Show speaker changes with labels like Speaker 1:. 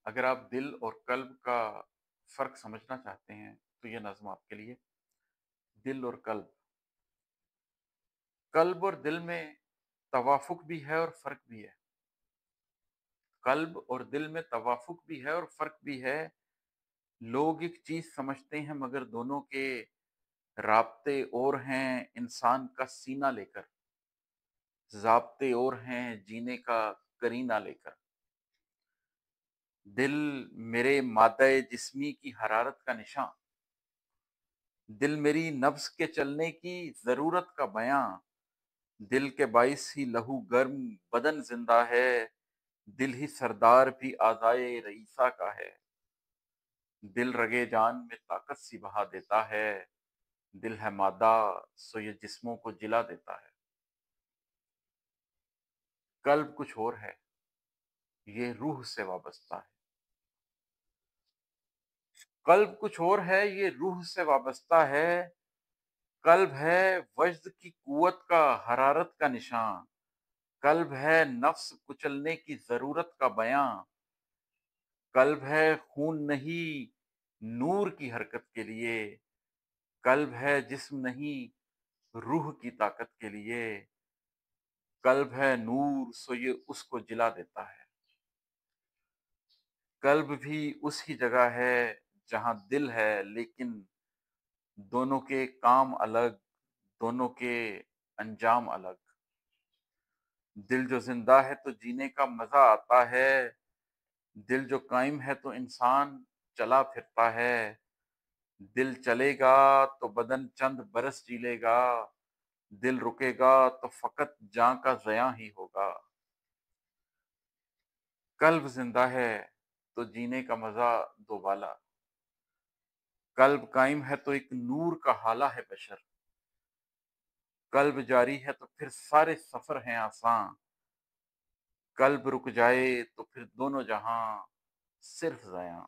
Speaker 1: اگر آپ دل اور قلب کا فرق سمجھنا چاہتے ہیں تو یہ نظم آپ کے لیے۔ دل اور قلب، قلب اور دل میں توافق بھی ہے اور فرق بھی ہے۔ قلب اور دل میں توافق بھی ہے اور فرق بھی ہے۔ لوگ ایک چیز سمجھتے ہیں مگر دونوں کے رابطے اور ہیں انسان کا سینہ لے کر، ضابطے اور ہیں جینے کا کرینہ لے کر۔ دل میرے مادہ جسمی کی حرارت کا نشاں، دل میری نفس کے چلنے کی ضرورت کا بیاں، دل کے باعث ہی لہو گرم بدن زندہ ہے، دل ہی سردار بھی اعضائے رئیسہ کا ہے، دل رگے جان میں طاقت سی بہا دیتا ہے، دل ہے مادہ سو یہ جسموں کو جلا دیتا ہے۔ قلب کچھ اور ہے، یہ روح سے وابستہ ہے۔ قلب کچھ اور ہے، یہ روح سے وابستہ ہے۔ قلب ہے وجد کی قوت کا حرارت کا نشاں، قلب ہے نفس کچلنے کی ضرورت کا بیاں، قلب ہے خون نہیں نور کی حرکت کے لیے، قلب ہے جسم نہیں روح کی طاقت کے لیے، قلب ہے نور سو یہ اس کو جلا دیتا ہے۔ قلب بھی اسی جگہ ہے جہاں دل ہے، لیکن دونوں کے کام الگ، دونوں کے انجام الگ۔ دل جو زندہ ہے تو جینے کا مزہ آتا ہے، دل جو قائم ہے تو انسان چلا پھرتا ہے، دل چلے گا تو بدن چند برس جی لے گا، دل رکے گا تو فقط جاں کا ضیاع ہی ہوگا۔ قلب زندہ ہے تو جینے کا مزہ دوبالا، قلب قائم ہے تو ایک نور کا حالہ ہے بشر، قلب جاری ہے تو پھر سارے سفر ہیں آساں، قلب رک جائے تو پھر دونوں جہاں صرف ضیاں۔